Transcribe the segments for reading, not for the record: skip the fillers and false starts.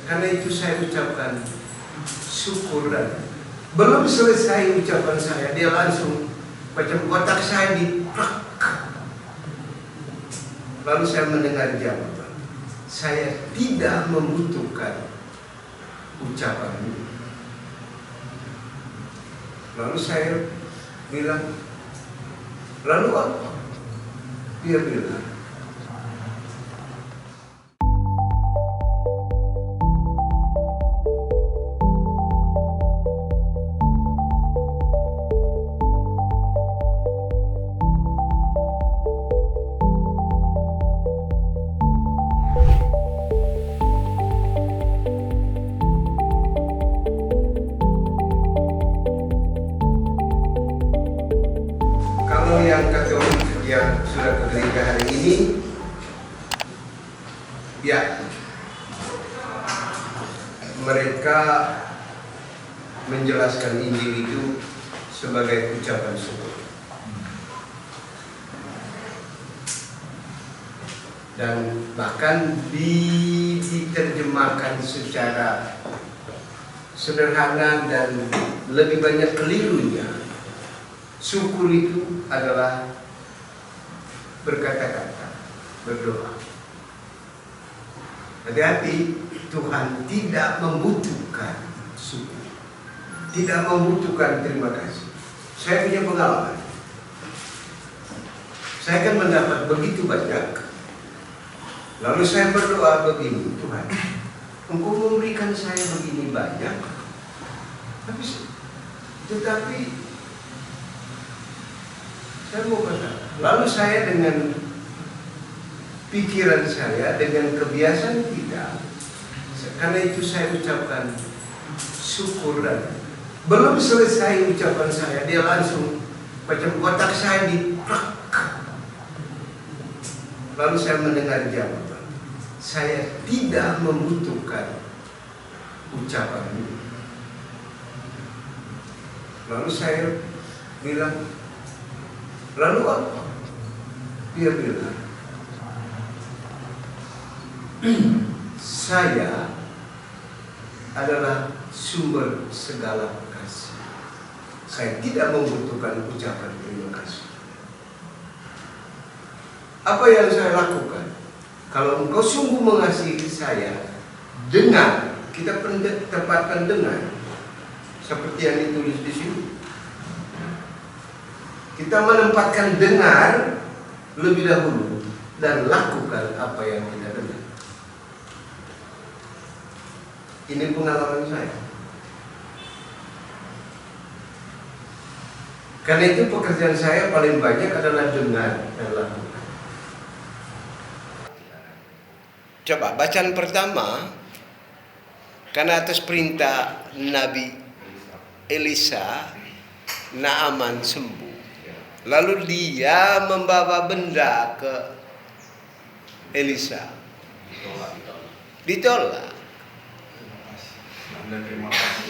Karena itu saya ucapkan syukur, dan belum selesai ucapan saya, dia langsung macam kotak saya diprak. Lalu saya mendengar jawaban, saya tidak membutuhkan ucapan ini. Lalu saya bilang, lalu apa? Dia bilang, kalau yang Katolik yang sudah ke gereja hari ini, ya, mereka menjelaskan Injil itu sebagai ucapan syukur. Dan bahkan diterjemahkan secara sederhana dan lebih banyak kelirunya. Syukur itu adalah berkata-kata, berdoa. Hati-hati, Tuhan tidak membutuhkan syukur, tidak membutuhkan terima kasih. Saya punya pengalaman. Saya kan mendapat begitu banyak. Lalu saya berdoa begini, Tuhan, Engkau memberikan saya begini banyak, tetapi saya mau katakan, lalu saya dengan pikiran saya, dengan kebiasaan kita, karena itu saya ucapkan syukur, dan belum selesai ucapan saya, dia langsung macam kotak saya diprak. Lalu saya mendengar jawaban, saya tidak membutuhkan ucapan ini. Lalu saya bilang, lalu apa? Dia bilang, saya adalah sumber segala kasih. Saya tidak membutuhkan ucapan terima kasih. Apa yang saya lakukan? Kalau engkau sungguh mengasihi saya, dengan, kita tempatkan dengan, seperti yang ditulis di sini. Kita menempatkan dengar lebih dahulu dan lakukan apa yang kita dengar. Ini pengalaman saya. Karena itu pekerjaan saya paling banyak adalah dengar dan lakukan. Coba bacaan pertama, karena atas perintah Nabi Elisa, Naaman sembuh. Lalu dia membawa benda ke Elisa. Ditolak.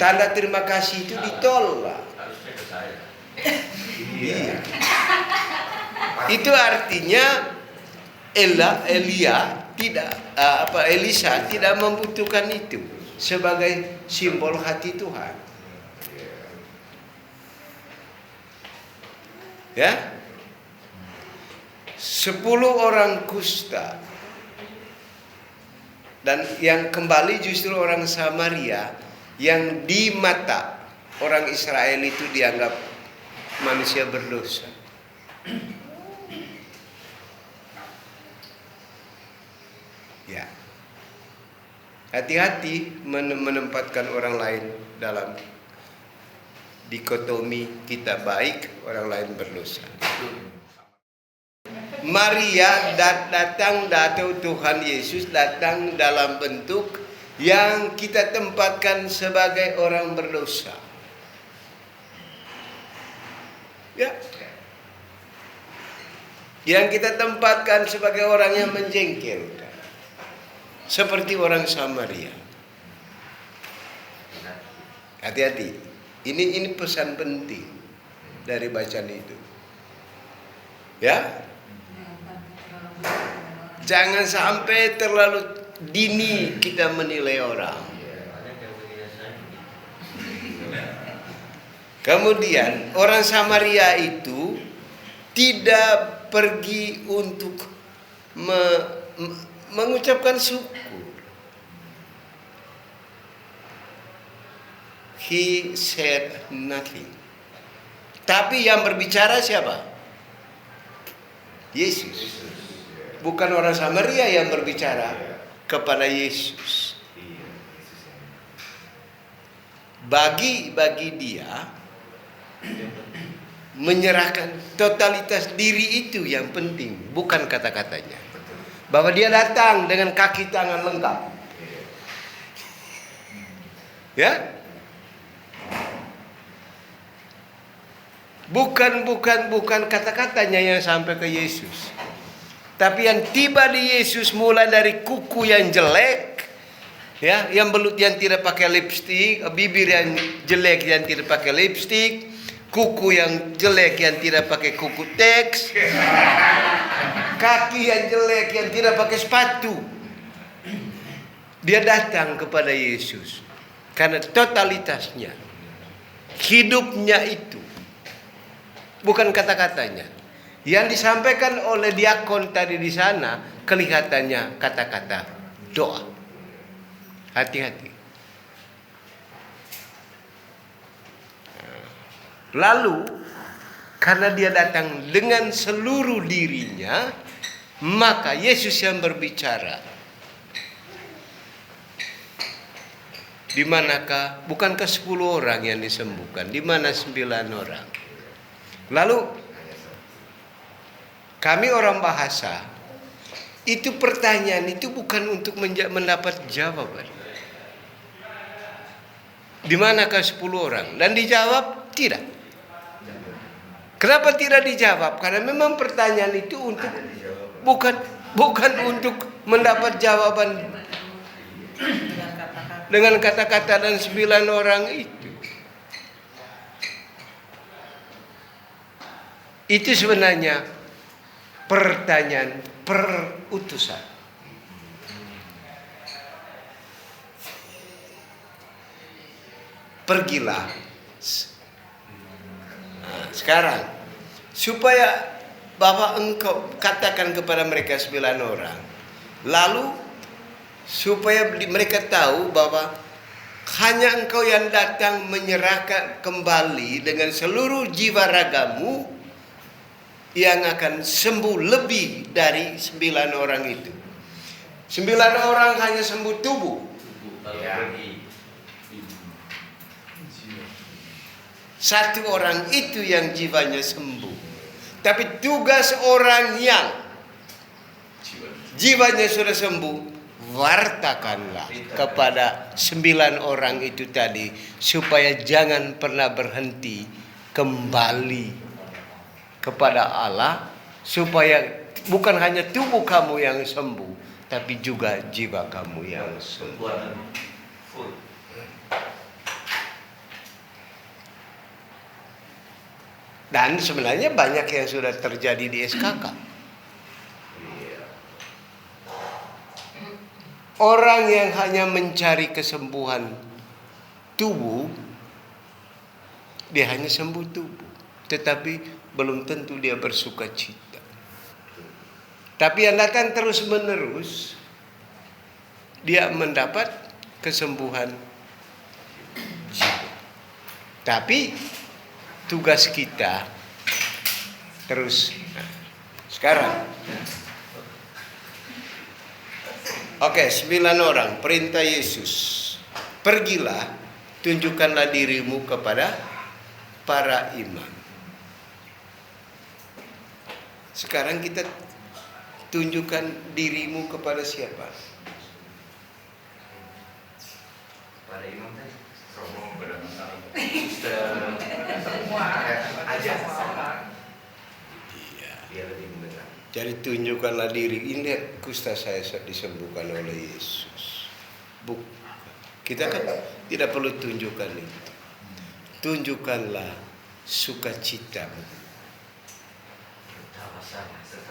Tanda terima kasih itu ditolak. Iya. Itu artinya Elisa tidak membutuhkan itu sebagai simbol hati Tuhan. Ya, 10 orang kusta, dan yang kembali justru orang Samaria yang di mata orang Israel itu dianggap manusia berdosa. Ya, hati-hati menempatkan orang lain dalam dikotomi kita baik, orang lain berdosa. Maria datang Tuhan Yesus datang dalam bentuk yang kita tempatkan sebagai orang berdosa. Ya. Yang kita tempatkan sebagai orang yang menjengkelkan. Seperti orang Samaria. Hati-hati. Ini pesan penting dari bacaan itu. Ya. Jangan sampai terlalu dini kita menilai orang. Kemudian orang Samaria itu tidak pergi untuk mengucapkan syukur. He said nothing. Tapi yang berbicara siapa? Yesus. Bukan orang Samaria yang berbicara kepada Yesus. Bagi dia menyerahkan totalitas diri itu yang penting, bukan kata-katanya. Bahwa dia datang dengan kaki tangan lengkap. Ya? Bukan kata-katanya yang sampai ke Yesus. Tapi yang tiba di Yesus mulai dari kuku yang jelek, ya, yang belut yang tidak pakai lipstik, bibir yang jelek yang tidak pakai lipstik, kuku yang jelek yang tidak pakai kuku teks, kaki yang jelek yang tidak pakai sepatu. Dia datang kepada Yesus karena totalitasnya, hidupnya itu, bukan kata-katanya. Yang disampaikan oleh diakon tadi di sana kelihatannya kata-kata doa. Hati-hati. Lalu karena dia datang dengan seluruh dirinya, maka Yesus yang berbicara. Di manakah? Bukankah 10 orang yang disembuhkan? Di mana 9 orang? Lalu kami orang bahasa, itu pertanyaan itu bukan untuk mendapat jawaban. Di manakah 10 orang? Dan dijawab tidak. Kenapa tidak dijawab? Karena memang pertanyaan itu untuk bukan untuk mendapat jawaban dengan kata-kata dan 9 orang itu. Itu sebenarnya pertanyaan perutusan. Pergilah. Nah, sekarang supaya Bapak engkau katakan kepada mereka 9 orang. Lalu supaya mereka tahu bahwa hanya engkau yang datang menyerahkan kembali dengan seluruh jiwa ragamu yang akan sembuh lebih dari 9 orang itu. 9 orang hanya sembuh tubuh. Satu orang itu yang jiwanya sembuh. Tapi tugas orang yang jiwanya sudah sembuh, wartakanlah kepada 9 orang itu tadi, supaya jangan pernah berhenti kembali kepada Allah, supaya bukan hanya tubuh kamu yang sembuh, tapi juga jiwa kamu yang sembuh. Dan sebenarnya banyak yang sudah terjadi di SKK. Orang yang hanya mencari kesembuhan tubuh, dia hanya sembuh tubuh, tetapi belum tentu dia bersuka cita. Tapi yang datang terus menerus, dia mendapat kesembuhan jiwa. Tapi tugas kita terus. Sekarang, oke, 9 orang, perintah Yesus. Pergilah, tunjukkanlah dirimu kepada para imam. Sekarang kita tunjukkan dirimu kepada siapa? Pada imam tadi. Romo pada Iya. Jadi tunjukkanlah diri. Ini kusta saya disembuhkan oleh Yesus. Kita kan tidak perlu tunjukkan itu. Tunjukkanlah sukacitamu.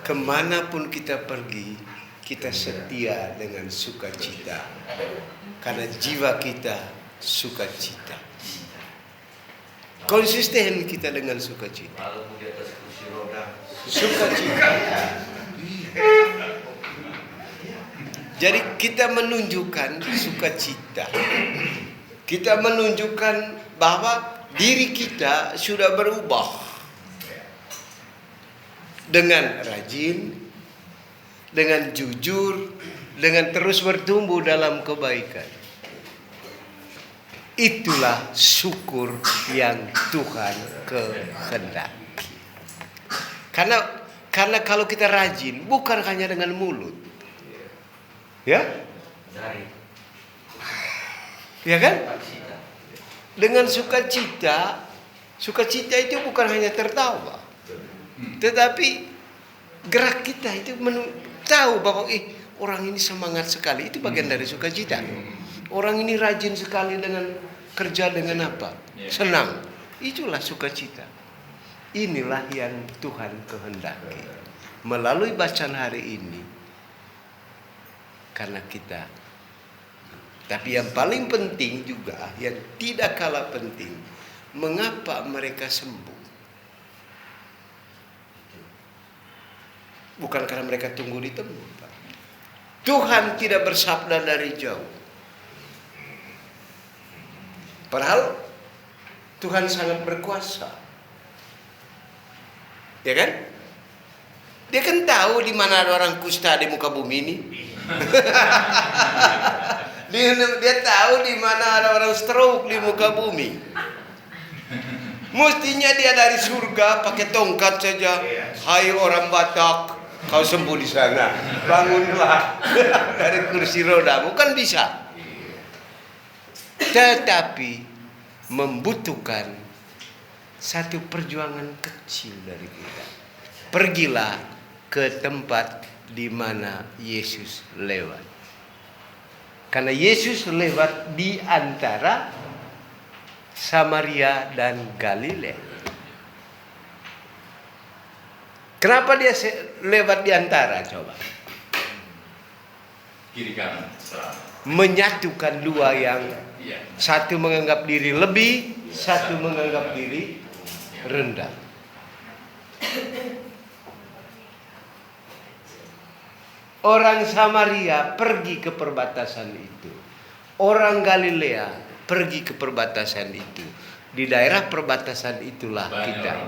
Kemanapun kita pergi, kita setia dengan sukacita. Karena jiwa kita sukacita. Konsisten kita dengan sukacita. Sukacita. Jadi kita menunjukkan sukacita. Kita menunjukkan bahwa diri kita sudah berubah. Dengan rajin, dengan jujur, dengan terus bertumbuh dalam kebaikan. Itulah syukur yang Tuhan kehendaki. Karena kalau kita rajin, bukan hanya dengan mulut. Ya? Ya kan? Dengan sukacita itu bukan hanya tertawa. Tetapi gerak kita itu tahu bahwa orang ini semangat sekali. Itu bagian dari sukacita. Orang ini rajin sekali dengan kerja dengan apa? Senang. Itulah sukacita. Inilah yang Tuhan kehendaki. Melalui bacaan hari ini. Karena kita. Tapi yang paling penting juga, yang tidak kalah penting, mengapa mereka sembuh? Bukan karena mereka tunggu di tempat. Tuhan tidak bersabda dari jauh. Padahal Tuhan sangat berkuasa. Ya kan? Dia kan tahu di mana ada orang kusta di muka bumi ini. Dia tahu di mana ada orang stroke di muka bumi. Mestinya dia dari surga pakai tongkat saja. Hai orang Batak, kau sembuh di sana. Bangunlah dari kursi roda. Bukan bisa. Tetapi membutuhkan satu perjuangan kecil dari kita. Pergilah ke tempat di mana Yesus lewat. Karena Yesus lewat di antara Samaria dan Galilea. Kenapa dia lewat di antara? Coba. Kiri kanan. Menyatukan dua yang satu menganggap diri lebih, satu menganggap diri rendah. Orang Samaria pergi ke perbatasan itu. Orang Galilea pergi ke perbatasan itu. Di daerah perbatasan itulah kita.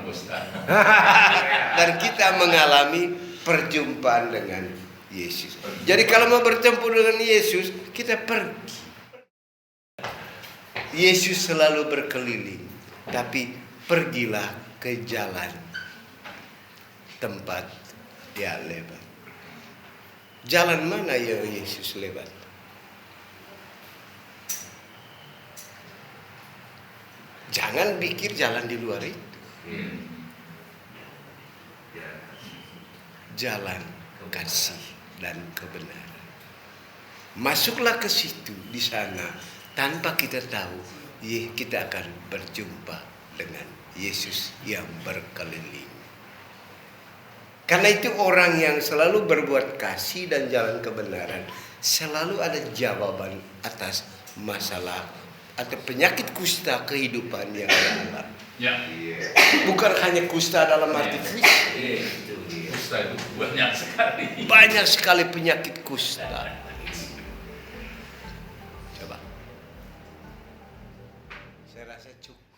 Dan kita mengalami perjumpaan dengan Yesus. Jadi kalau mau bertemu dengan Yesus, kita pergi. Yesus selalu berkeliling. Tapi pergilah ke jalan tempat dia lewat. Jalan mana yang Yesus lewat? Jangan pikir jalan di luar itu. Jalan kasih dan kebenaran. Masuklah ke situ, di sana, tanpa kita tahu, kita akan berjumpa dengan Yesus yang berkeliling. Karena itu orang yang selalu berbuat kasih dan jalan kebenaran selalu ada jawaban atas masalah atau penyakit kusta kehidupan yang ada. Ya. Bukan hanya kusta dalam arti fisik. Kusta itu banyak sekali. Banyak sekali penyakit kusta. Coba. Saya rasa cukup.